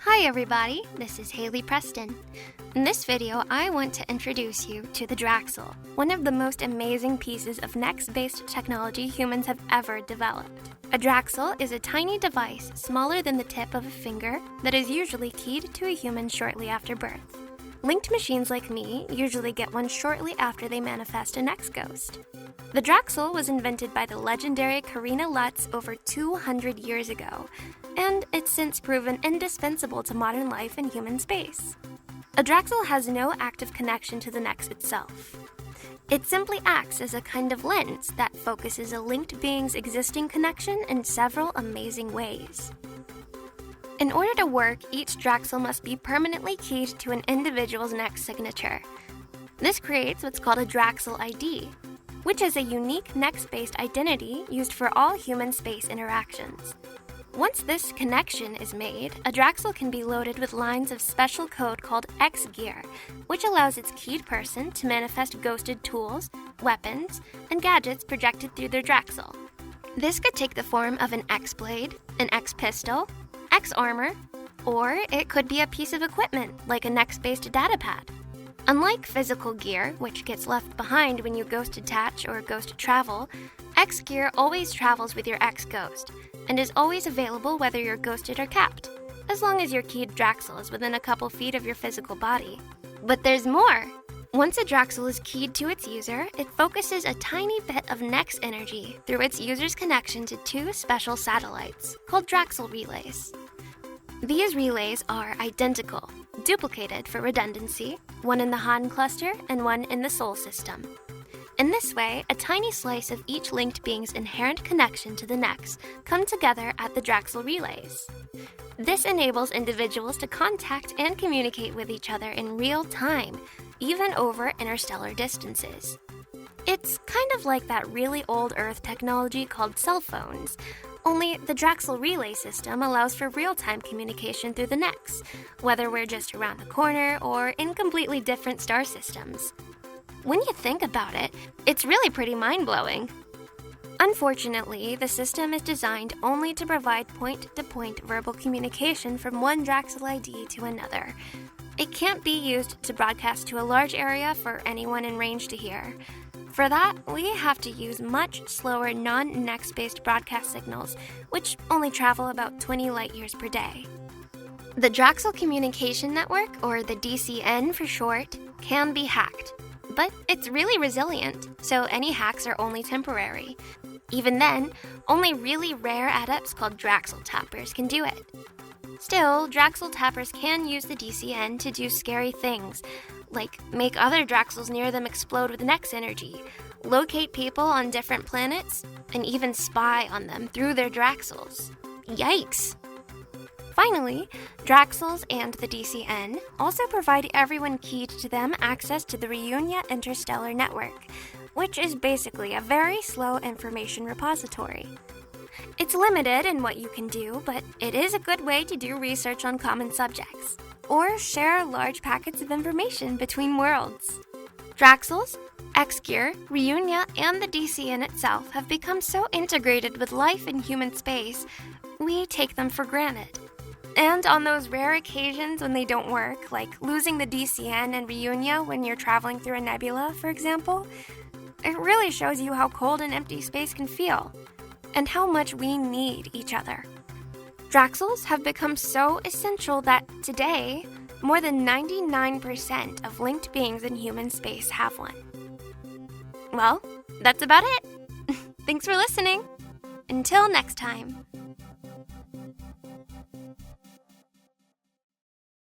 Hi everybody, this is Hailey Preston. In this video, I want to introduce you to the Draxel, one of the most amazing pieces of Next-based technology humans have ever developed. A Draxel is a tiny device smaller than the tip of a finger that is usually keyed to a human shortly after birth. Linked machines like me usually get one shortly after they manifest a Next ghost. The Draxel was invented by the legendary Karina Lutz over 200 years ago, and it's since proven indispensable to modern life in human space. A Draxel has no active connection to the Next itself. It simply acts as a kind of lens that focuses a linked being's existing connection in several amazing ways. In order to work, each Draxel must be permanently keyed to an individual's Next signature. This creates what's called a Draxel ID, which is a unique Next-based identity used for all human space interactions. Once this connection is made, a Draxel can be loaded with lines of special code called X gear, which allows its keyed person to manifest ghosted tools, weapons, and gadgets projected through their Draxel. This could take the form of an X-blade, an X-pistol, X-armor, or it could be a piece of equipment like a Next-based datapad. Unlike physical gear, which gets left behind when you ghost attach or ghost travel, X gear always travels with your X-ghost, and is always available whether you're ghosted or capped, as long as your keyed Draxel is within a couple feet of your physical body. But there's more! Once a Draxel is keyed to its user, it focuses a tiny bit of Next energy through its user's connection to two special satellites, called Draxel relays. These relays are identical, duplicated for redundancy, one in the Han cluster and one in the Sol system. In this way, a tiny slice of each linked being's inherent connection to the Next come together at the Draxel relays. This enables individuals to contact and communicate with each other in real time, even over interstellar distances. It's kind of like that really old Earth technology called cell phones, only the Draxel relay system allows for real-time communication through the Next, whether we're just around the corner or in completely different star systems. When you think about it, it's really pretty mind-blowing. Unfortunately, the system is designed only to provide point-to-point verbal communication from one Draxel ID to another. It can't be used to broadcast to a large area for anyone in range to hear. For that, we have to use much slower non-Next-based broadcast signals, which only travel about 20 light-years per day. The Draxel Communication Network, or the DCN for short, can be hacked. But it's really resilient, so any hacks are only temporary. Even then, only really rare adepts called Draxel tappers can do it. Still, Draxel tappers can use the DCN to do scary things, like make other Draxels near them explode with Next energy, locate people on different planets, and even spy on them through their Draxels. Yikes! Finally, Draxels and the DCN also provide everyone keyed to them access to the Reunia Interstellar Network, which is basically a very slow information repository. It's limited in what you can do, but it is a good way to do research on common subjects, or share large packets of information between worlds. Draxels, X-Gear, Reunia, and the DCN itself have become so integrated with life in human space, we take them for granted. And on those rare occasions when they don't work, like losing the DCN and Reunia when you're traveling through a nebula, for example, it really shows you how cold and empty space can feel, and how much we need each other. Draxels have become so essential that today, more than 99% of linked beings in human space have one. Well, that's about it. Thanks for listening. Until next time.